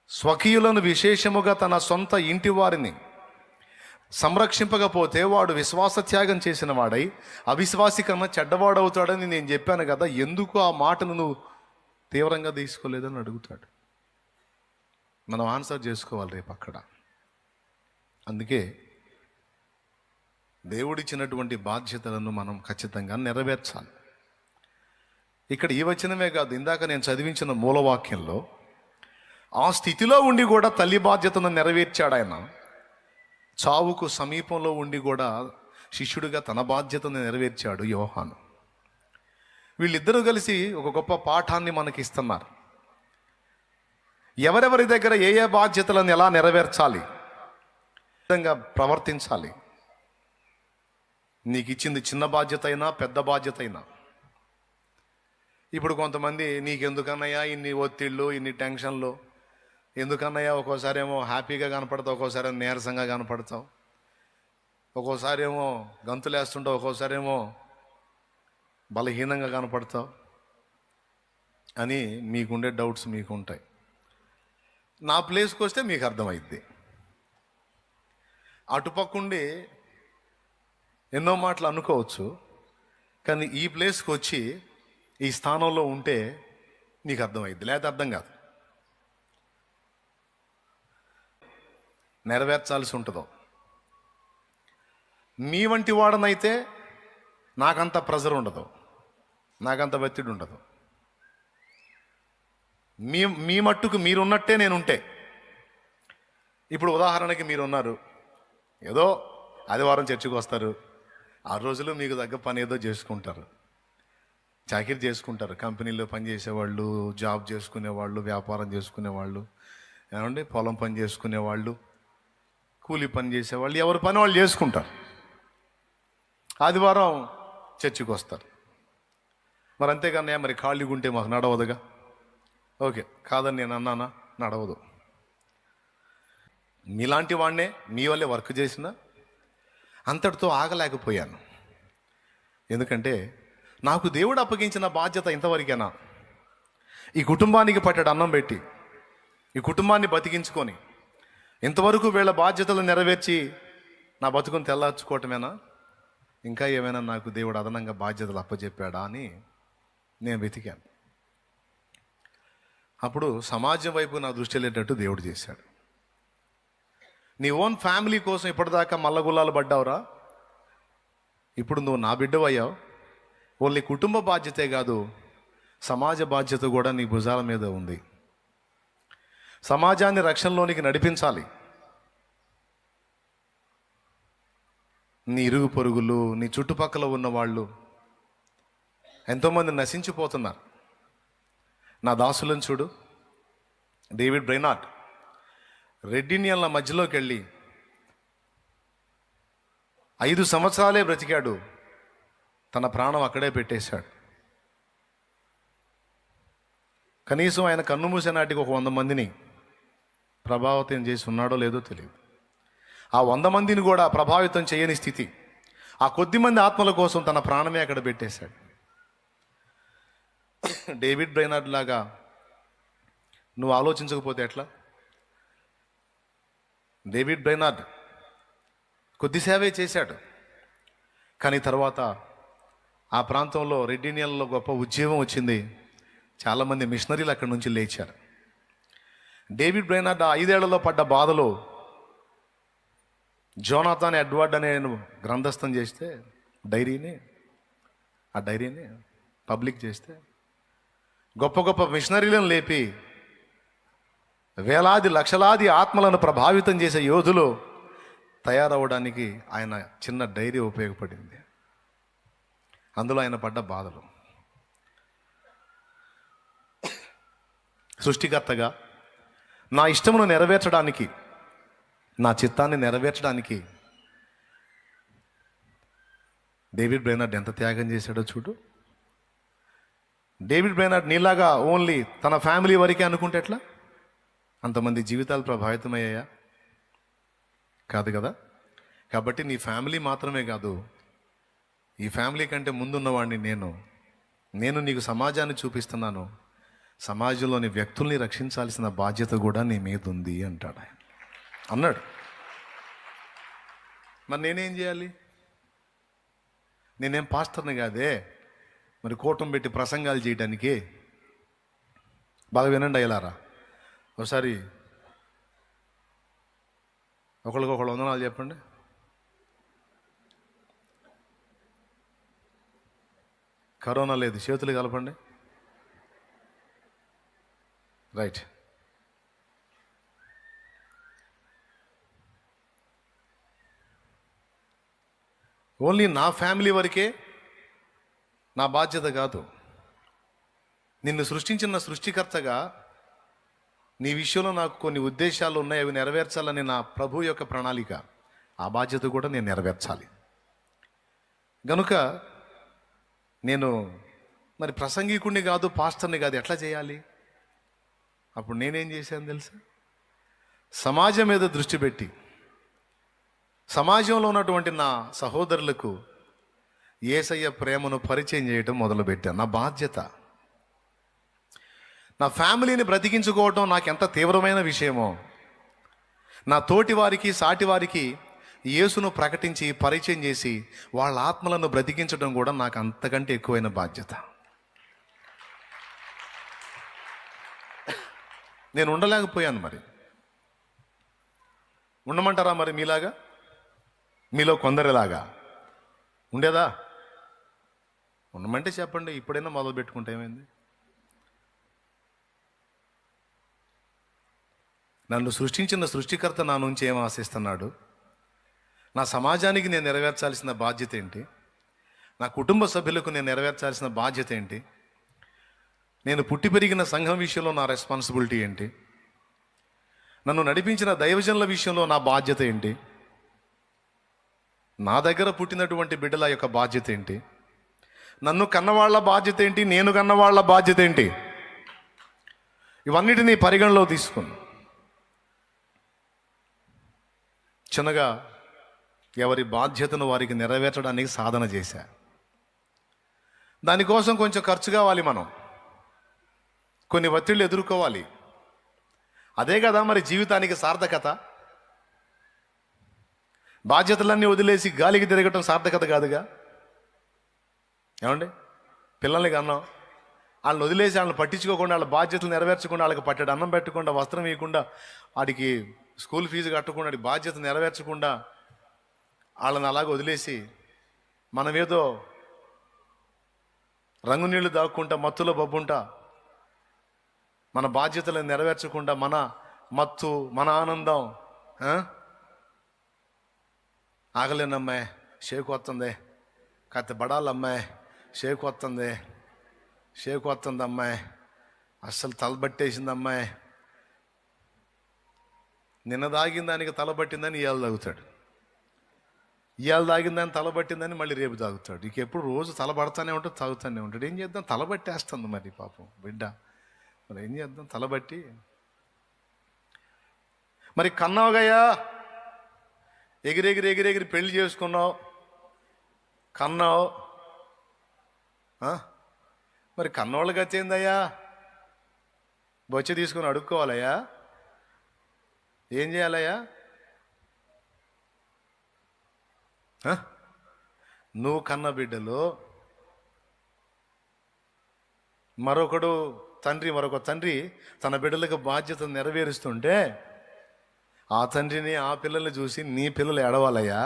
స్వకీయులను విశేషముగా తన సొంత ఇంటి వారిని సంరక్షింపకపోతే వాడు విశ్వాసత్యాగం చేసిన వాడై అవిశ్వాసి కన్నా చెడ్డవాడవుతాడని నేను చెప్పాను కదా, ఎందుకు ఆ మాటను నువ్వు తీవ్రంగా తీసుకోలేదని అడుగుతాడు. మనం ఆన్సర్ చేసుకోవాలి రేపు అక్కడ. అందుకే దేవుడిచ్చినటువంటి బాధ్యతలను మనం ఖచ్చితంగా నెరవేర్చాలి. ఇక్కడ ఈ వచనమే కాదు, ఇందాక నేను చదివించిన మూలవాక్యంలో ఆ స్థితిలో ఉండి కూడా తల్లి బాధ్యతను నెరవేర్చాడు ఆయన. చావుకు సమీపంలో ఉండి కూడా శిష్యుడిగా తన బాధ్యతను నెరవేర్చాడు యోహాను. వీళ్ళిద్దరూ కలిసి ఒక గొప్ప పాఠాన్ని మనకి ఇస్తున్నారు. ఎవరెవరి దగ్గర ఏ ఏ బాధ్యతలను ఎలా నెరవేర్చాలి, విధంగా ప్రవర్తించాలి. నీకు ఇచ్చింది చిన్న బాధ్యత అయినా పెద్ద బాధ్యత అయినా. ఇప్పుడు కొంతమంది నీకెందుకన్నయ్యా ఇన్ని ఒత్తిళ్ళు, ఇన్ని టెన్షన్లు, ఎందుకన్నయ్యా ఒక్కోసారి ఏమో హ్యాపీగా కనపడతావు, ఒక్కోసారి నీరసంగా కనపడతావు, ఒక్కోసారి ఏమో గంతులేస్తుంటావు, ఒక్కోసారి ఏమో బలహీనంగా కనపడతావు అని మీకుండే డౌట్స్ మీకు ఉంటాయి. నా ప్లేస్కి వస్తే మీకు అర్థమైద్ది. అటుపక్కుండి ఎన్నో మాటలు అనుకోవచ్చు, కానీ ఈ ప్లేస్కి వచ్చి ఈ స్థానంలో ఉంటే నీకు అర్థమైద్ది, లేకపోతే అర్థం కాదు. నెరవేర్చాల్సి ఉంటుందో. మీ వంటి వాడనైతే నాకంత ప్రెజర్ ఉండదు, నాకంత ఒత్తిడి ఉండదు. మీ మట్టుకు మీరున్నట్టే నేనుంటే. ఇప్పుడు ఉదాహరణకి మీరున్నారు, ఏదో ఆదివారం చర్చికి వస్తారు, 6 రోజులు మీకు తగ్గ పని ఏదో చేసుకుంటారు, చాకిరీ చేసుకుంటారు. కంపెనీలో పనిచేసేవాళ్ళు, జాబ్ చేసుకునేవాళ్ళు, వ్యాపారం చేసుకునేవాళ్ళు, ఏమండి పొలం పని చేసుకునేవాళ్ళు, కూలి పని చేసేవాళ్ళు, ఎవరి పని వాళ్ళు చేసుకుంటారు. ఆదివారం చర్చికి వస్తారు. మరి అంతేగానే మరి ఖాళీగా ఉంటే మాకు నడవదుగా. ఓకే, కాదని నేను అన్నానా? నడవదు. మీలాంటి వాడినే మీ వల్లే వర్క్ చేసిన అంతటితో ఆగలేకపోయాను. ఎందుకంటే నాకు దేవుడు అప్పగించిన బాధ్యత ఇంతవరకేనా. ఈ కుటుంబానికి పట్టెడు అన్నం పెట్టి ఈ కుటుంబాన్ని బతికించుకొని ఇంతవరకు వీళ్ళ బాధ్యతలు నెరవేర్చి నా బతుకుని తెల్లార్చుకోవటమేనా? ఇంకా ఏమైనా నాకు దేవుడు అదనంగా బాధ్యతలు అప్పచెప్పాడా అని నేను వెతికాను. అప్పుడు సమాజం వైపు నా దృష్టి వెళ్ళేటట్టు దేవుడు చేశాడు. నీ ఓన్ ఫ్యామిలీ కోసం ఇప్పటిదాకా మల్లగుల్లాలు పడ్డావురా, ఇప్పుడు నువ్వు నా బిడ్డవయ్యావు. ఓన్లీ కుటుంబ బాధ్యతే కాదు, సమాజ బాధ్యత కూడా నీ భుజాల మీద ఉంది. సమాజాన్ని రక్షణలోనికి నడిపించాలి. నీ ఇరుగు పొరుగులు, నీ చుట్టుపక్కల ఉన్న వాళ్ళు ఎంతోమంది నశించిపోతున్నారు. నా దాసులను చూడు. డేవిడ్ బ్రైనార్డ్ రెడ్ ఇండియన్ల మధ్యలోకి వెళ్ళి 5 సంవత్సరాలే బ్రతికాడు, తన ప్రాణం అక్కడే పెట్టేశాడు. కనీసం ఆయన కన్ను మూసే నాటికి ఒక 100 మందిని ప్రభావితం చేసి ఉన్నాడో లేదో తెలియదు. ఆ 100 మందిని కూడా ప్రభావితం చేయని స్థితి, ఆ కొద్ది మంది ఆత్మల కోసం తన ప్రాణమే అక్కడ పెట్టేశాడు. డేవిడ్ బ్రైనార్డ్ లాగా నువ్వు ఆలోచించకపోతే ఎట్లా? డేవిడ్ బ్రైనార్డ్ కొద్ది సేవే చేశాడు, కానీ తర్వాత ఆ ప్రాంతంలో రెడ్ ఇండియన్లో గొప్ప ఉద్యమం వచ్చింది. చాలామంది మిషనరీలు అక్కడి నుంచి లేచారు. డేవిడ్ బ్రైనార్డ్ ఆ 5 ఏళ్లలో పడ్డ బాధలో జోనాథన్ ఎడ్వర్డ్ అనే గ్రంథస్థం చేస్తే ఆ డైరీని పబ్లిక్ చేస్తే గొప్ప గొప్ప మిషనరీలను లేపి వేలాది లక్షలాది ఆత్మలను ప్రభావితం చేసే యోధులు తయారవడానికి ఆయన చిన్న డైరీ ఉపయోగపడింది. అందులో ఆయన పడ్డ బాధలు. సృష్టికర్తగా నా ఇష్టమును నెరవేర్చడానికి, నా చిత్తాన్ని నెరవేర్చడానికి డేవిడ్ బ్రైనార్డ్ ఎంత త్యాగం చేశాడో చూడు. డేవిడ్ బ్రైనార్డ్ నీలాగా ఓన్లీ తన ఫ్యామిలీ వరకే అనుకుంటే ఎట్లా? అంతమంది జీవితాలు ప్రభావితమయ్యాయా? కాదు కదా. కాబట్టి నీ ఫ్యామిలీ మాత్రమే కాదు, ఈ ఫ్యామిలీ కంటే ముందున్నవాడిని నేను నీకు సమాజాన్ని చూపిస్తున్నాను. సమాజంలోని వ్యక్తుల్ని రక్షించాల్సిన బాధ్యత కూడా నీ మీద ఉంది అంటాడు ఆయన. అన్నాడు. మరి నేనేం చేయాలి? నేనేం పాస్టర్ని కాదే మరి కూటం పెట్టి ప్రసంగాలు చేయడానికి. బాగా వినండి అయ్యలారా. ఒకసారి ఒకళ్ళకొకళ్ళు వందనాలు చెప్పండి. కరోనా లేదు, చేతులు కలపండి. రైట్. ఓన్లీ నా ఫ్యామిలీ వరకే నా బాధ్యత కాదు. నిన్ను సృష్టించిన సృష్టికర్తగా నీ విషయంలో నాకు కొన్ని ఉద్దేశాలు ఉన్నాయి, అవి నెరవేర్చాలని నా ప్రభు యొక్క ప్రణాళిక. ఆ బాధ్యత కూడా నేను నెరవేర్చాలి. గనుక నేను మరి ప్రసంగికుడిని కాదు, పాస్టర్ని కాదు, ఎట్లా చేయాలి? అప్పుడు నేనేం చేశాను తెలుసా? సమాజం మీద దృష్టి పెట్టి సమాజంలో ఉన్నటువంటి నా సహోదరులకు యేసయ్య ప్రేమను పరిచయం చేయటం మొదలుపెట్టాను. నా బాధ్యత. నా ఫ్యామిలీని బ్రతికించుకోవటం నాకు ఎంత తీవ్రమైన విషయమో, నా తోటి వారికి సాటి వారికి యేసును ప్రకటించి పరిచయం చేసి వాళ్ళ ఆత్మలను బ్రతికించడం కూడా నాకు అంతకంటే ఎక్కువైన బాధ్యత. నేను ఉండలేకపోయాను. మరి ఉండమంటారా? మరి మీలాగా, మీలో కొందరిలాగా ఉండేదా? ఉండమంటే చెప్పండి, ఇప్పుడైనా మొదలు పెట్టుకుంటే ఏమైంది? నన్ను సృష్టించిన సృష్టికర్త నా నుంచి ఏం ఆశిస్తున్నాడు? నా సమాజానికి నేను నెరవేర్చాల్సిన బాధ్యత ఏంటి? నా కుటుంబ సభ్యులకు నేను నెరవేర్చాల్సిన బాధ్యత ఏంటి? నేను పుట్టి పెరిగిన సంఘం విషయంలో నా రెస్పాన్సిబిలిటీ ఏంటి? నన్ను నడిపించిన దైవజనుల విషయంలో నా బాధ్యత ఏంటి? నా దగ్గర పుట్టినటువంటి బిడ్డల యొక్క బాధ్యత ఏంటి? నన్ను కన్నవాళ్ల బాధ్యత ఏంటి? నేను కన్నవాళ్ల బాధ్యత ఏంటి? ఇవన్నిటినీ పరిగణలో తీసుకుని చిన్నగా ఎవరి బాధ్యతను వారికి నెరవేర్చడానికి సాధన చేశా. దానికోసం కొంచెం ఖర్చు కావాలి, మనం కొన్ని ఒత్తిళ్ళు ఎదుర్కోవాలి. అదే కదా మరి జీవితానికి సార్థకత. బాధ్యతలన్నీ వదిలేసి గాలికి తిరగటం సార్థకత కాదుగా. ఏమండి? పిల్లల్ని కన్నాం, వాళ్ళని వదిలేసి వాళ్ళని పట్టించుకోకుండా, వాళ్ళ బాధ్యతలు నెరవేర్చకుండా, వాళ్ళకి పట్టెడు అన్నం పెట్టకుండా, వస్త్రం ఇవ్వకుండా, వాడికి స్కూల్ ఫీజు కట్టకుండా, వాడి బాధ్యత నెరవేర్చకుండా వాళ్ళని అలాగ వదిలేసి మనమేదో రంగు నీళ్లు దాక్కుంటా, మత్తులో బబ్బుంటా, మన బాధ్యతలను నెరవేర్చకుండా మన మత్తు, మన ఆనందం. ఆగలేనమ్మాయి, షేకు వస్తుంది, కాస్త బడాలమ్మాయి, షేకు వస్తుంది, షేకు వస్తుంది అమ్మాయి, అస్సలు తలబట్టేసింది అమ్మాయి, నిన్న దాగిన దానికి తలబట్టిందని ఇవాళ తాగుతాడు, ఇవాళ తాగిన దాన్ని తలబట్టిందని మళ్ళీ రేపు తాగుతాడు. ఇక ఎప్పుడు రోజు తలబడతానే ఉంటాడు, తాగుతానే ఉంటాడు. ఏం చేద్దాం? తలబట్టేస్తుంది మరి పాపం బిడ్డ. మరి ఏం చేద్దాం? తలబట్టి మరి కన్నావుగయ్యా, ఎగిరెగిరి పెళ్లి చేసుకున్నావు, కన్నావు. మరి కన్నోళ్ళ గతి ఏందయ్యా? బొచ్చ తీసుకుని అడుక్కోవాలయ్యా? ఏం చేయాలయ్యా? నువ్వు కన్న బిడ్డలు మరొక తండ్రి తన బిడ్డలకు బాధ్యత నెరవేరుస్తుంటే ఆ తండ్రిని, ఆ పిల్లల్ని చూసి నీ పిల్లలు ఏడవాలయ్యా?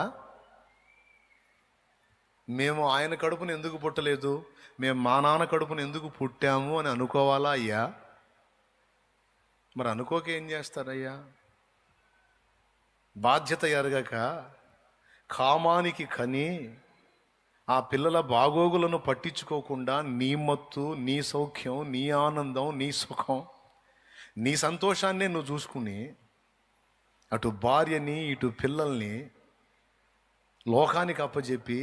మేము ఆయన కడుపును ఎందుకు పుట్టలేదు, మేము మా నాన్న కడుపును ఎందుకు పుట్టాము అని అనుకోవాలా అయ్యా? మరి అనుకోక ఏం చేస్తారయ్యా? బాధ్యత ఎరగక కామానికి కని ఆ పిల్లల బాగోగులను పట్టించుకోకుండా నీ మత్తు, నీ సౌఖ్యం, నీ ఆనందం, నీ సుఖం, నీ సంతోషాన్నే నువ్వు చూసుకుని అటు భార్యని ఇటు పిల్లల్ని లోకానికి అప్పచెప్పి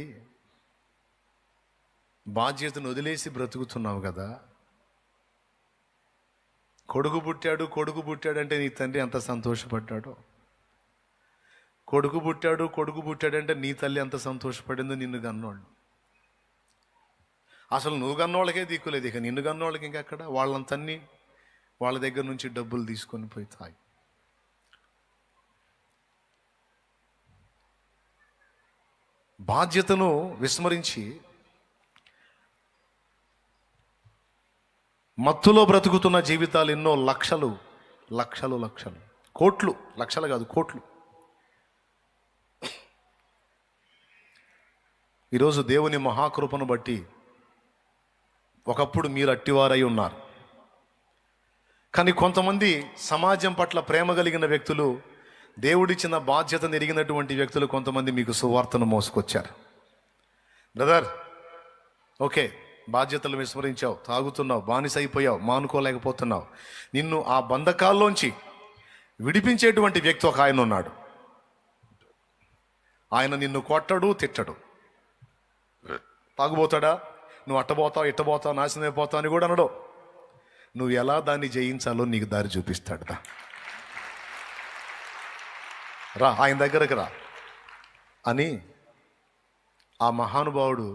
బాధ్యతను వదిలేసి బ్రతుకుతున్నావు కదా. కొడుకు పుట్టాడంటే నీ తండ్రి ఎంత సంతోషపడ్డాడో, కొడుకు పుట్టాడంటే నీ తల్లి ఎంత సంతోషపడిందో నిన్ను కన్నోళ్ళు. అసలు నువ్వు కన్నోళ్ళకే దిక్కులేదు, ఇక నిన్ను కన్నోళ్ళకి ఇంకెక్కడ? వాళ్ళంతన్ని వాళ్ళ దగ్గర నుంచి డబ్బులు తీసుకొని పోయి తాగి. బాధ్యతను విస్మరించి మత్తులో బ్రతుకుతున్న జీవితాలు ఎన్నో లక్షలు లక్షలు లక్షలు, కోట్లు, లక్షలు కాదు కోట్లు. ఈరోజు దేవుని మహాకృపను బట్టి ఒకప్పుడు మీరు అట్టివారై ఉన్నారు. కానీ కొంతమంది సమాజం పట్ల ప్రేమ కలిగిన వ్యక్తులు, దేవుడిచ్చిన బాధ్యతను ఎరిగినటువంటి వ్యక్తులు కొంతమంది మీకు సువార్తను మోసుకొచ్చారు. బ్రదర్, ఓకే, బాధ్యతలు విస్మరించావు, తాగుతున్నావు, బానిస అయిపోయావు, మానుకోలేకపోతున్నావు. నిన్ను ఆ బంధకాల్లోంచి విడిపించేటువంటి వ్యక్తి ఒక ఆయన ఉన్నాడు. ఆయన నిన్ను కొట్టడు, తిట్టడు. తాగుపోతాడా, నువ్వు అట్టబోతావు, ఇట్టబోతావు, నాశనం అయిపోతావు అని కూడా అనడు. నువ్వు ఎలా దాన్ని జయించాలో నీకు దారి చూపిస్తాడు. రా ఆయన దగ్గరకు రా అని ఆ మహానుభావుడు,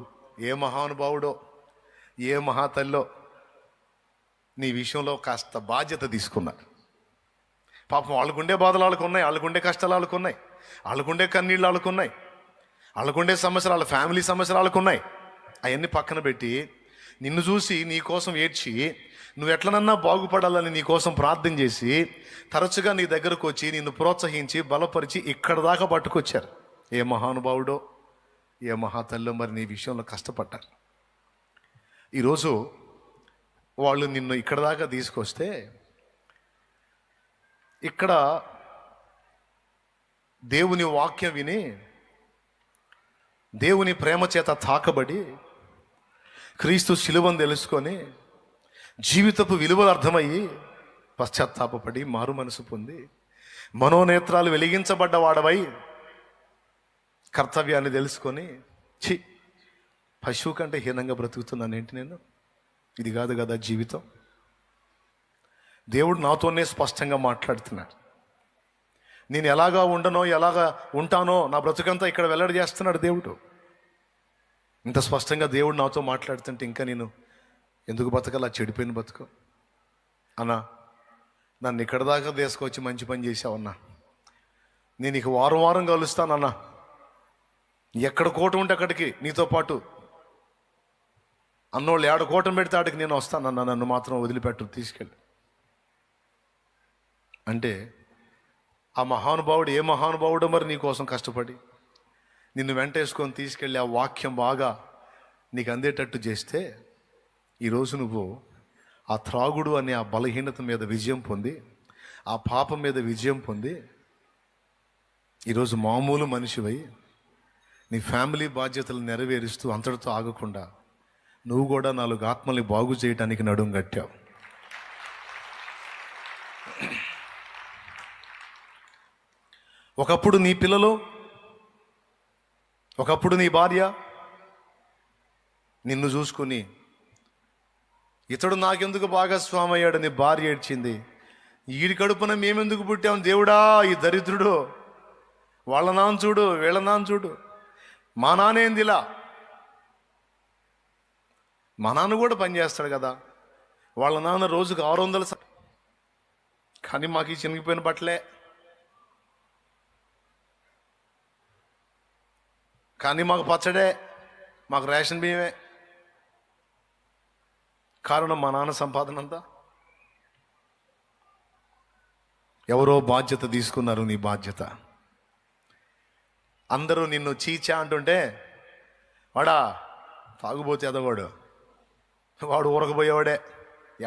ఏ మహానుభావుడో ఏ మహాతల్లో నీ విషయంలో కాస్త బాధ్యత తీసుకున్నారు. పాపం వాళ్ళకుండే బాధలు వాళ్ళకున్నాయి, వాళ్ళకుండే కష్టాలు వాళ్ళకున్నాయి, వాళ్ళకుండే కన్నీళ్ళు వాళ్ళకున్నాయి, వాళ్ళకుండే సమస్యలు, వాళ్ళ ఫ్యామిలీ సమస్యలు వాళ్ళకున్నాయి. అవన్నీ పక్కన పెట్టి నిన్ను చూసి నీ కోసం ఏడ్చి నువ్వు ఎట్లనన్నా బాగుపడాలని నీ కోసం ప్రార్థన చేసి తరచుగా నీ దగ్గరకు వచ్చి నిన్ను ప్రోత్సహించి బలపరిచి ఇక్కడ దాకా పట్టుకొచ్చారు. ఏ మహానుభావుడో ఏ మహాతల్లో మరి నీ విషయంలో కష్టపడ్డారు. ఈరోజు వాళ్ళు నిన్ను ఇక్కడ దాకా తీసుకొస్తే ఇక్కడ దేవుని వాక్యం విని దేవుని ప్రేమ చేత తాకబడి క్రీస్తు శిలువను తెలుసుకొని జీవితపు విలువలు అర్థమయ్యి పశ్చాత్తాపపడి మారు మనసు పొంది మనోనేత్రాలు వెలిగించబడ్డ వాడవై కర్తవ్యాన్ని తెలుసుకొని పశువు కంటే హీనంగా బ్రతుకుతున్నానేంటి నేను? ఇది కాదు కదా జీవితం. దేవుడు నాతోనే స్పష్టంగా మాట్లాడుతున్నాడు. నేను ఎలాగా ఉండనో ఎలాగా ఉంటానో నా బ్రతుకంతా ఇక్కడ వెల్లడి చేస్తున్నాడు దేవుడు. ఇంత స్పష్టంగా దేవుడు నాతో మాట్లాడుతుంటే ఇంకా నేను ఎందుకు బతకలా? చెడిపోయిన బతుకు అన్నా, నన్ను ఇక్కడ దాకా తీసుకొచ్చి మంచి పని చేసావన్నా, నేను ఇక వారం వారం కలుస్తానన్నా, ఎక్కడ కోట ఉంటే అక్కడికి నీతో పాటు, అన్నోళ్ళు ఏడ కోటం పెడితే ఆడికి నేను వస్తానన్నా, నన్ను మాత్రం వదిలిపెట్టు, తీసుకెళ్ళి అంటే ఆ మహానుభావుడు ఏ మహానుభావుడో మరి నీ కోసం కష్టపడి నిన్ను వెంటేసుకొని తీసుకెళ్ళి ఆ వాక్యం బాగా నీకు అందేటట్టు చేస్తే ఈరోజు నువ్వు ఆ త్రాగుడు అనే ఆ బలహీనత మీద విజయం పొంది ఆ పాపం మీద విజయం పొంది ఈరోజు మామూలు మనిషివై నీ ఫ్యామిలీ బాధ్యతలు నెరవేరుస్తూ అంతటితో ఆగకుండా నువ్వు కూడా 4 ఆత్మల్ని బాగు చేయడానికి నడుం కట్టావు. ఒకప్పుడు నీ పిల్లలు, ఒకప్పుడు నీ భార్య నిన్ను చూసుకుని ఇతడు నాకెందుకు భాగస్వామి అయ్యాడు నీ భార్య ఏడ్చింది. ఈడి కడుపున మేమెందుకు పుట్టాం దేవుడా, ఈ దరిద్రుడు, వాళ్ళ నాన్న చూడు, వీళ్ళ నాన్న చూడు, మా నాన్నేందిలా, మా నాన్న కూడా పనిచేస్తాడు కదా, వాళ్ళ నాన్న రోజుకు 600 కానీ మాకు ఈ చినిగిపోయిన బట్టలే, కానీ మాకు పచ్చడే, మాకు రేషన్ బియ్యమే. కారణం మా నాన్న సంపాదన అంతా. ఎవరో బాధ్యత తీసుకున్నారు, నీ బాధ్యత. అందరూ నిన్ను చీచా అంటుంటే వాడా తాగుబోతే ఎదవాడు, వాడు ఊరకపోయేవాడే,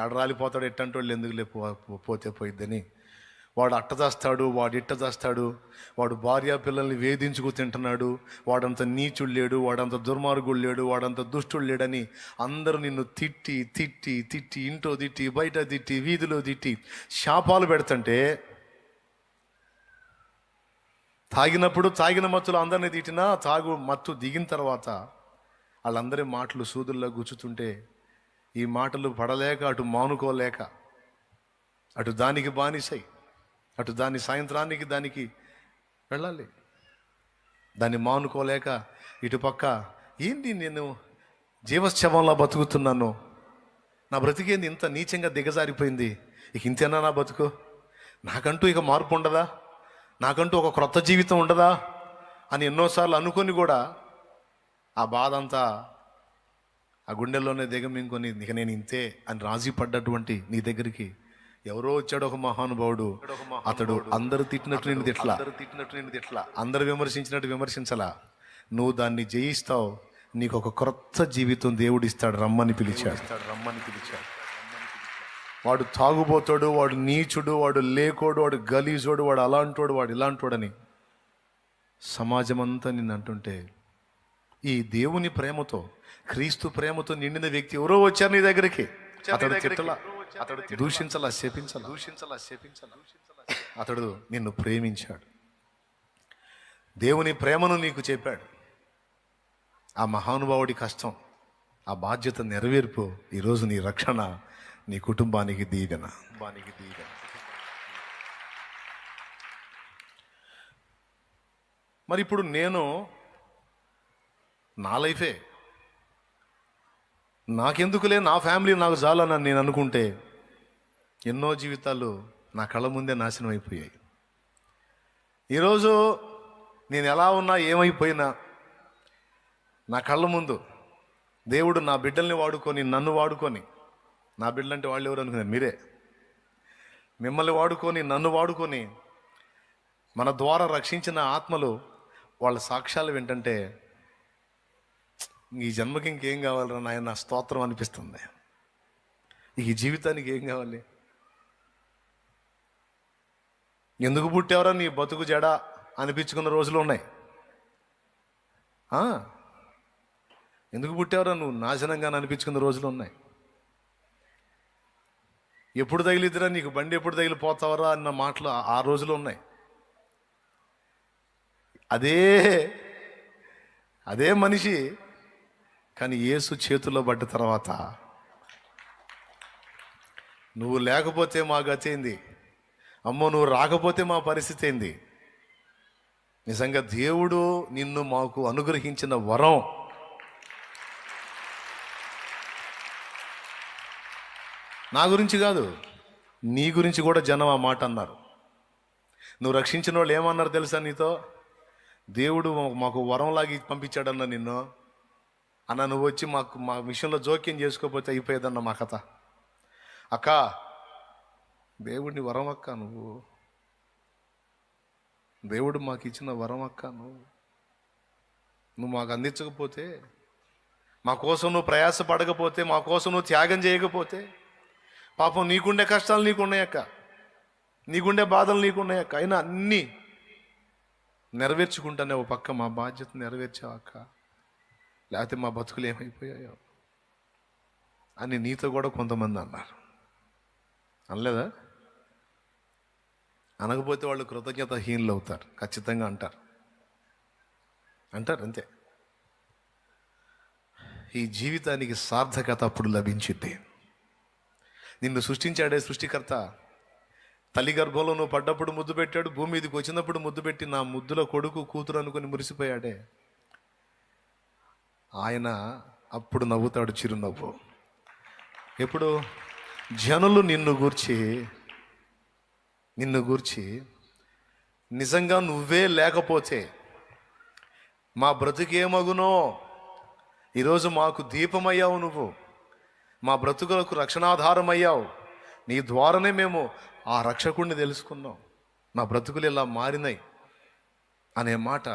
ఎడ రాలిపోతాడు, ఎట్టంటోళ్ళు ఎందుకు పోతే పోయిద్దని వాడు అట్ట చేస్తాడు, వాడు ఇట్ట చేస్తాడు, వాడు భార్య పిల్లల్ని వేధించుకు తింటున్నాడు, వాడంత నీచుడు లేడు, వాడంత దుర్మార్గుడు లేడు, వాడంత దుష్టుడు లేడని అందరూ నిన్ను తిట్టి తిట్టి తిట్టి ఇంట్లో తిట్టి బయట తిట్టి వీధిలో తిట్టి శాపాలు పెడుతుంటే తాగినప్పుడు తాగిన మత్తులు అందరినీ తిట్టినా తాగు మత్తు దిగిన తర్వాత వాళ్ళందరి మాటలు సూదుల్లో గుచ్చుతుంటే ఈ మాటలు పడలేక అటు మానుకోలేక అటు దానికి బానిసై అటు దాని సాయంత్రానికి దానికి వెళ్ళాలి, దాన్ని మానుకోలేక ఇటుపక్క ఏంటి నేను జీవశ్చవంలా బతుకుతున్నాను, నా బ్రతికేంది ఇంత నీచంగా దిగజారిపోయింది, ఇక ఇంతేనా నా బతుకు, నాకంటూ ఇక మార్పు ఉండదా, నాకంటూ ఒక క్రొత్త జీవితం ఉండదా అని ఎన్నోసార్లు అనుకొని కూడా ఆ బాధ అంతా ఆ గుండెల్లోనే దిగమింగుకొని ఇక నేను ఇంతే అని రాజీ పడ్డటువంటి నీ దగ్గరికి ఎవరో వచ్చాడు ఒక మహానుభావుడు. అతడు అందరు తిట్టినట్టు నేను తిట్లా, అందరు విమర్శించినట్టు విమర్శించలా. నువ్వు దాన్ని జయిస్తావు, నీకు ఒక క్రొత్త జీవితం దేవుడు ఇస్తాడు. రమ్మని పిలిచాడు. వాడు తాగుబోతాడు, వాడు నీచుడు, వాడు లేకోడు, వాడు గలీజోడు, వాడు అలాంటోడు, వాడు ఇలాంటోడని సమాజం అంతా నిన్ను అంటుంటే, ఈ దేవుని ప్రేమతో, క్రీస్తు ప్రేమతో నిండిన వ్యక్తి ఎవరో వచ్చారు నీ దగ్గరికి. అతడు తిట్టలా, అతడు దూషించలా, శపించలా. అతడు నిన్ను ప్రేమించాడు, దేవుని ప్రేమను నీకు చెప్పాడు. ఆ మహానుభావుడి కష్టం, ఆ బాధ్యత నెరవేర్పు ఈరోజు నీ రక్షణ, నీ కుటుంబానికి దీవెన. మరి ఇప్పుడు నేను నా లైఫే నాకెందుకులే, నా ఫ్యామిలీ నాకు చాలని నేను అనుకుంటే ఎన్నో జీవితాలు నా కళ్ళ ముందే నాశనం అయిపోయాయి. ఈరోజు నేను ఎలా ఉన్నా, ఏమైపోయినా నా కళ్ళ ముందు దేవుడు నా బిడ్డల్ని వాడుకొని, నన్ను వాడుకొని, నా బిడ్డలంటే వాళ్ళు ఎవరు అనుకున్నారు, మీరే, మిమ్మల్ని వాడుకొని, నన్ను వాడుకొని, మన ద్వారా రక్షించిన ఆత్మలు వాళ్ళ సాక్ష్యాలు వింటంటే ఈ జన్మకి ఇంకేం కావాలరా నాయన, నా స్తోత్రం అనిపిస్తుంది. ఈ జీవితానికి ఏం కావాలి? ఎందుకు పుట్టావరా నీ బతుకు జడ అనిపించుకున్న రోజులు ఉన్నాయి. ఎందుకు పుట్టావరా నువ్వు నాశనంగా అనిపించుకున్న రోజులు ఉన్నాయి. ఎప్పుడు తగిలిద్దిరా నీకు బండి, ఎప్పుడు తగిలిపోతావరా అన్న మాటలు ఆ రోజులు ఉన్నాయి. అదే మనిషి కానీ యేసు చేతుల్లో పడ్డ తర్వాత, నువ్వు లేకపోతే మా గతి ఏంది, అమ్మో నువ్వు రాకపోతే మా పరిస్థితి ఏంది. నిజంగా దేవుడు నిన్ను మాకు అనుగ్రహించిన వరం. నా గురించి కాదు, నీ గురించి కూడా జనం ఆ మాట అన్నారు. నువ్వు రక్షించిన వాళ్ళు ఏమన్నారు తెలుసా నీతో? దేవుడు మాకు వరంలాగి పంపించాడన్న నిన్ను అన్న, నువ్వు వచ్చి మా విషయంలో జోక్యం చేసుకోకపోతే అయిపోయేదన్న మా కథ. అక్క, దేవుడిని వరం అక్క, దేవుడు మాకు ఇచ్చిన వరం అక్క, నువ్వు మాకు అందించకపోతే, మా కోసం నువ్వు ప్రయాసపడకపోతే, మా కోసం నువ్వు త్యాగం చేయకపోతే, పాపం నీకుండే కష్టాలు నీకున్నాయక్క, నీకుండే బాధలు నీకున్నాయక్క, అయినా అన్నీ నెరవేర్చుకుంటానే ఓ పక్క మా బాధ్యత నెరవేర్చావక్క, లేకపోతే మా బతుకులు ఏమైపోయాయో అని నీతో కూడా కొంతమంది అన్నారు. అనలేదా? అనకపోతే వాళ్ళు కృతజ్ఞతాహీనులు అవుతారు, ఖచ్చితంగా అంటారు అంతే. ఈ జీవితానికి సార్థకత అప్పుడు లభించింది. నిన్ను సృష్టించాడే సృష్టికర్త. తల్లి గర్భంలో నువ్వు పడ్డప్పుడు ముద్దు పెట్టాడు, భూమి మీదకి వచ్చినప్పుడు ముద్దు పెట్టి నా ముద్దుల కొడుకు కూతురు అనుకుని మురిసిపోయాడే ఆయన. అప్పుడు నవ్వుతాడు చిరునవ్వు. ఎప్పుడు? జనులు నిన్ను గూర్చి నిజంగా నువ్వే లేకపోతే మా బ్రతుకేమగునో, ఈరోజు మాకు దీపమయ్యావు నువ్వు, మా బ్రతుకులకు రక్షణాధారమయ్యావు, నీ ద్వారానే మేము ఆ రక్షకుడిని తెలుసుకున్నాం, మా బ్రతుకులు ఇలా మారినాయి అనే మాట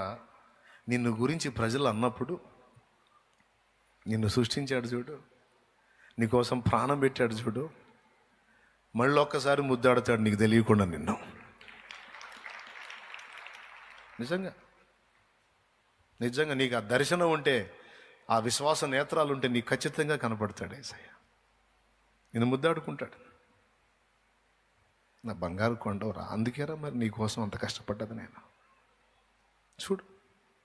నిన్ను గురించి ప్రజలు అన్నప్పుడు, నిన్ను సృష్టించాడు చూడు, నీకోసం ప్రాణం పెట్టాడు చూడు, మళ్ళీ ఒక్కసారి ముద్దాడుతాడు నీకు తెలియకుండా నిన్ను. నిజంగా నీకు ఆ దర్శనం ఉంటే, ఆ విశ్వాస నేత్రాలు ఉంటే నీకు ఖచ్చితంగా కనపడతాడు యేసయ్య. నిన్ను ముద్దాడుకుంటాడు. నా బంగారు కొండవరా, అందుకేరా మరి నీకోసం అంత కష్టపడ్డది నేను. చూడు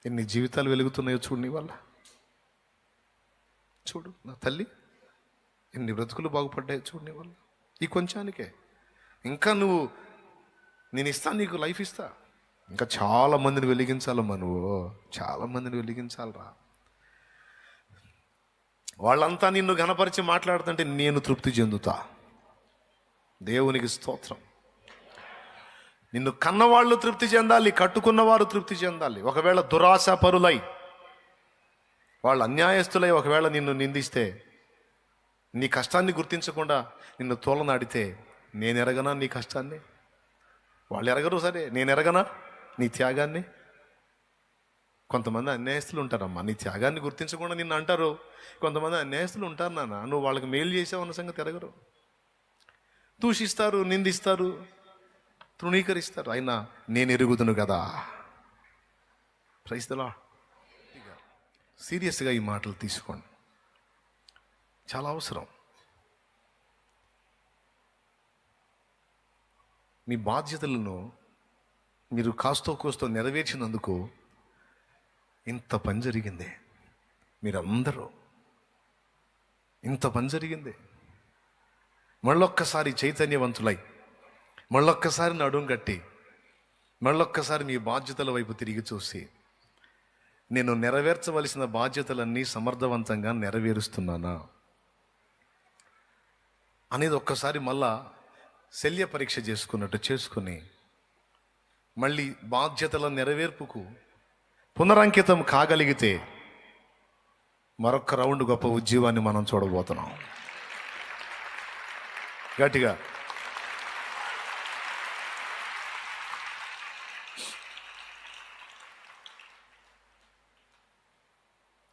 ఎన్ని జీవితాలు వెలుగుతున్నాయో చూడు నీ వల్ల. చూడు నా తల్లి, ఎన్ని బ్రతుకులు బాగుపడ్డాయో చూడు నీ వల్ల. ఈ కొంచానికే ఇంకా నేను ఇస్తాను, నీకు లైఫ్ ఇస్తా. ఇంకా చాలా మందిని వెలిగించాలమ్మా, నువ్వు చాలా మందిని వెలిగించాలరా. వాళ్ళంతా నిన్ను ఘనపరిచి మాట్లాడుతుంటే నేను తృప్తి చెందుతా. దేవునికి స్తోత్రం. నిన్ను కన్నవాళ్ళు తృప్తి చెందాలి, కట్టుకున్నవారు తృప్తి చెందాలి. ఒకవేళ దురాశాపరులై వాళ్ళు అన్యాయస్తులై ఒకవేళ నిన్ను నిందిస్తే, నీ కష్టాన్ని గుర్తించకుండా నిన్ను తోలనాడితే, నేను ఎరగనా నీ కష్టాన్ని? వాళ్ళు ఎరగరు, సరే నేను ఎరగనా నీ త్యాగాన్ని? కొంతమంది అన్యాయస్తులు ఉంటారమ్మా, నీ త్యాగాన్ని గుర్తించకుండా నిన్ను అంటారు. కొంతమంది అన్యాయస్తులు ఉంటారు నాన్న, నువ్వు వాళ్ళకి మేలు చేసావు అన్న సంగతి ఎరగరు. దూషిస్తారు, నిందిస్తారు, తృణీకరిస్తారు. అయినా నేను ఎరుగుదును కదా. Praise the lord. సీరియస్గా ఈ మాటలు తీసుకోండి, చాలా అవసరం. మీ బాధ్యతలను మీరు కాస్తో కోస్తో నెరవేర్చినందుకు ఇంత పని జరిగింది. మీరందరూ ఇంత పని జరిగింది. మళ్ళొక్కసారి చైతన్యవంతులై, మళ్ళొక్కసారి నడుం కట్టి, మళ్ళొక్కసారి మీ బాధ్యతల వైపు తిరిగి చూసి, నేను నెరవేర్చవలసిన బాధ్యతలన్నీ సమర్థవంతంగా నెరవేరుస్తున్నానా అనేది ఒక్కసారి మళ్ళా శల్య పరీక్ష చేసుకున్నట్టు చేసుకుని, మళ్ళీ బాధ్యతల నెరవేర్పుకు పునరంకితం కాగలిగితే మరొక రౌండ్ గొప్ప ఉద్యమాన్ని మనం చూడబోతున్నాం. గట్టిగా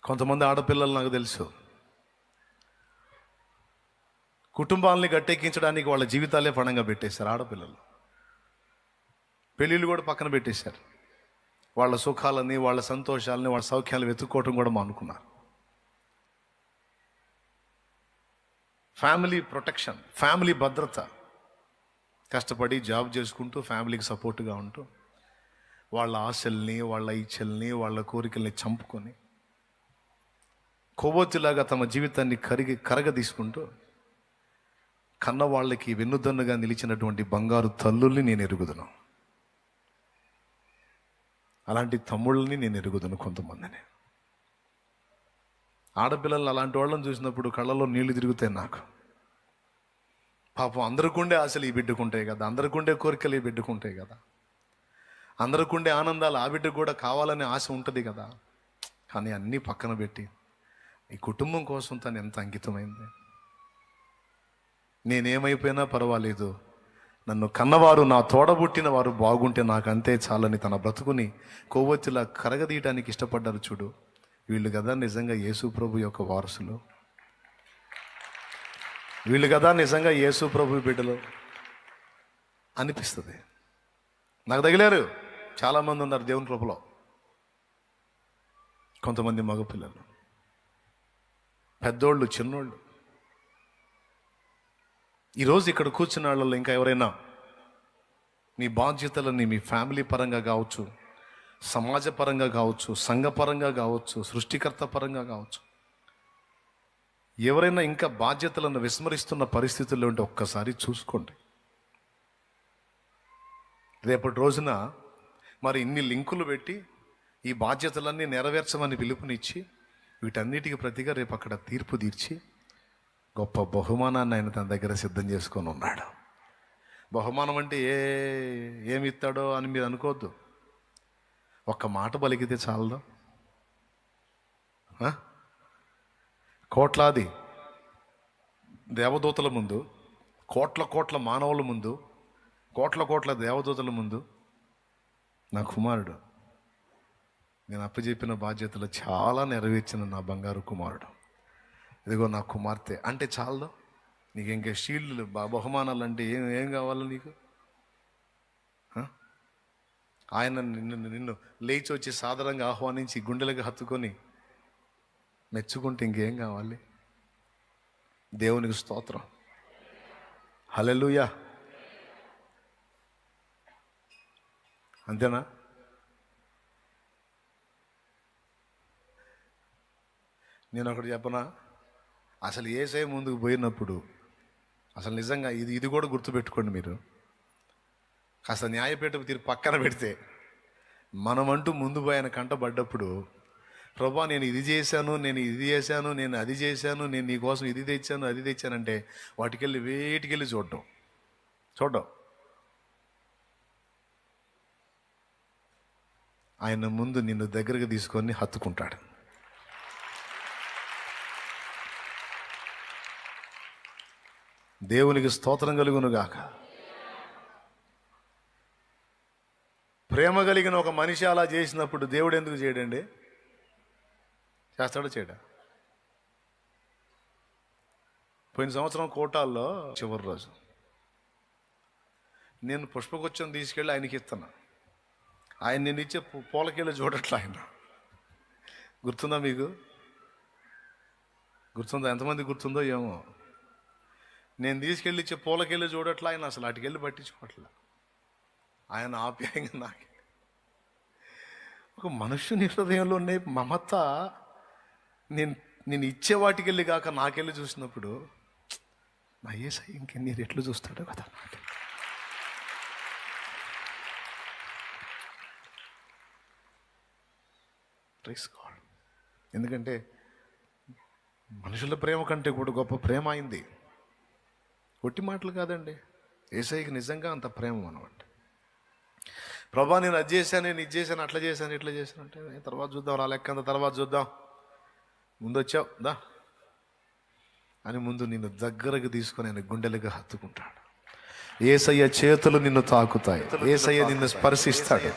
కొంతమంది ఆడపిల్లలు నాకు తెలుసు, కుటుంబాలని గట్టెక్కించడానికి వాళ్ళ జీవితాలే పణంగా పెట్టేశారు. ఆడపిల్లలు పెళ్ళిళ్ళు కూడా పక్కన పెట్టేశారు. వాళ్ళ సుఖాలని, వాళ్ళ సంతోషాలని, వాళ్ళ సౌఖ్యాలు వెతుక్కోవటం కూడా మానుకున్నారు. ఫ్యామిలీ ప్రొటెక్షన్, ఫ్యామిలీ భద్రత, కష్టపడి జాబ్ చేసుకుంటూ ఫ్యామిలీకి సపోర్ట్గా ఉంటూ వాళ్ళ ఆశల్ని, వాళ్ళ ఇచ్చల్ని, వాళ్ళ కోరికల్ని చంపుకొని కొవ్వొత్తిలాగా తమ జీవితాన్ని కరగదీసుకుంటూ కన్న వాళ్ళకి వెన్నుదన్నుగా నిలిచినటువంటి బంగారు తల్లుల్ని నేను ఎరుగుదును. అలాంటి తమ్ముళ్ళని నేను ఎరుగుదును. కొంతమందిని ఆడపిల్లలు అలాంటి వాళ్ళని చూసినప్పుడు కళ్ళలో నీళ్లు తిరుగుతాయి నాకు. పాపం అందరికుండే ఆశలు ఈ బిడ్డకుంటాయి కదా, అందరికుండే కోరికలు ఈ బిడ్డకుంటాయి కదా, అందరికుండే ఆనందాలు ఆ బిడ్డకు కూడా కావాలనే ఆశ ఉంటుంది కదా. కానీ అన్నీ పక్కన పెట్టి ఈ కుటుంబం కోసం తను ఎంత అంకితమైంది. నేనేమైపోయినా పర్వాలేదు, నన్ను కన్నవారు, నా తోడబుట్టిన వారు బాగుంటే నాకు అంతే చాలని తన బ్రతుకుని కొవ్వొత్తిలా కరగదీయటానికి ఇష్టపడ్డారు. చూడు, వీళ్ళు కదా నిజంగా యేసు ప్రభు యొక్క వారసులు, వీళ్ళు కదా నిజంగా యేసు ప్రభు బిడ్డలు అనిపిస్తుంది. నాకు తగిలారు చాలామంది ఉన్నారు దేవుని కృపలో. కొంతమంది మగపిల్లలు, పెద్దోళ్ళు, చిన్నోళ్ళు. ఈరోజు ఇక్కడ కూర్చున్న వాళ్ళలో ఇంకా ఎవరైనా మీ బాధ్యతలని మీ ఫ్యామిలీ పరంగా కావచ్చు, సమాజ పరంగా కావచ్చు, సంఘపరంగా కావచ్చు, సృష్టికర్త పరంగా కావచ్చు, ఎవరైనా ఇంకా బాధ్యతలను విస్మరిస్తున్న పరిస్థితుల్లో ఉంటే ఒక్కసారి చూసుకోండి. రేపటి రోజున మరి ఇన్ని లింకులు పెట్టి ఈ బాధ్యతలన్నీ నెరవేర్చమని పిలుపునిచ్చి వీటన్నిటికీ ప్రతిగా రేపు అక్కడ తీర్పు తీర్చి గొప్ప బహుమానాన్ని ఆయన తన దగ్గర సిద్ధం చేసుకొని ఉన్నాడు. బహుమానం అంటే ఏమి ఇస్తాడో అని మీరు అనుకోవద్దు. ఒక్క మాట పలికితే చాలదు. కోట్లాది దేవదూతల ముందు, కోట్ల కోట్ల మానవుల ముందు, కోట్ల కోట్ల దేవదూతల ముందు నా కుమారుడు, నేను అప్పచెప్పిన బాధ్యతలు చాలా నెరవేర్చిన నా బంగారు కుమారుడు, ఇదిగో నా కుమార్తె అంటే చాలదు. నీకు ఇంకా షీల్డ్లు, బహుమానాలు అంటే ఏం కావాలి నీకు? ఆయన నిన్ను లేచి వచ్చి సాధారణంగా ఆహ్వానించి గుండెలకు హత్తుకొని మెచ్చుకుంటే ఇంకేం కావాలి? దేవునికి స్తోత్రం, హల్లెలూయా. అంతేనా? నేను ఒకటి చెప్పనా, అసలు యేసయ్య ముందుకు పోయినప్పుడు అసలు నిజంగా ఇది కూడా గుర్తుపెట్టుకోండి మీరు. కాస్త న్యాయపీఠపు తీరు పక్కన పెడితే, మనమంటూ ముందు పోయిన కంటపడ్డప్పుడు, ప్రభా నేను ఇది చేశాను, నేను ఇది చేశాను, నేను అది చేశాను, నేను నీకోసం ఇది తెచ్చాను, అది తెచ్చానంటే వాటికెళ్ళి వేటికెళ్ళి చూడటం. చూడడం. ఆయన ముందు నిన్ను దగ్గరకు తీసుకొని హత్తుకుంటాడు. దేవునికి స్తోత్రం కలుగును గాక. ప్రేమ కలిగిన ఒక మనిషి అలా చేసినప్పుడు దేవుడు ఎందుకు చేయడండి? చేస్తాడో చేయడా? పోయిన సంవత్సరం కోటాల్లో చివరి రోజు నేను పుష్పగుచ్చం తీసుకెళ్ళి ఆయనకి ఇస్తున్నా. ఆయన నేను ఇచ్చే పూలకేళ్ళు చూడట్లా. ఆయన గుర్తుందా మీకు? గుర్తుందా? ఎంతమంది గుర్తుందో ఏమో. నేను తీసుకెళ్ళి ఇచ్చే పూలకేళ్ళు చూడట్లా ఆయన, అసలు అటుకెళ్ళి పట్టించుకోవట్లా. ఆయన ఆప్యాయంగా నాకు ఒక మనుష్యుని హృదయంలో ఉండే మమత నేను ఇచ్చే వాటికెళ్ళి కాక నాకెళ్ళి చూసినప్పుడు నా యేసయ్య ఇంకెన్ని రెట్లు చూస్తాడో కదా. Praise God. ఎందుకంటే మనుషుల ప్రేమ కంటే కూడా గొప్ప ప్రేమ అయింది. ఒట్టి మాటలు కాదండి, యేసయ్యకి నిజంగా అంత ప్రేమ అనమాట. ప్రభా నేను అది చేశాను, నేను ఇది చేశాను, అట్లా చేశాను, ఇట్లా చేశాను అంటే తర్వాత చూద్దాం, రా లెక్క అంత తర్వాత చూద్దాం, ముందు వచ్చావు దా అని ముందు నిన్ను దగ్గరకు తీసుకొని ఆయన గుండెలుగా హత్తుకుంటాడు. యేసయ్య చేతులు నిన్ను తాకుతాయి, యేసయ్య నిన్ను స్పర్శిస్తాడు,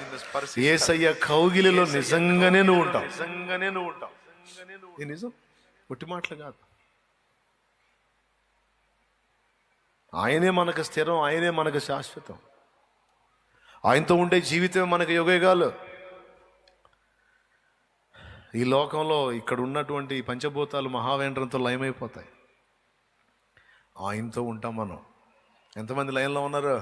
యేసయ్య కౌగిలిలో నిజంగానే నువ్వు ఉంటావు. ఇది నిజం, ఒట్టి మాటలు కాదు. ఆయనే మనకు స్థిరం, ఆయనే మనకు శాశ్వతం. ఆయనతో ఉండే జీవితం మనకు యుగయుగాలు. ఈ లోకంలో ఇక్కడ ఉన్నటువంటి పంచభూతాలు మహావేంద్రంతో లయమైపోతాయి. ఆయనతో ఉంటాం మనం. ఎంతమంది లైన్లో ఉన్నారు?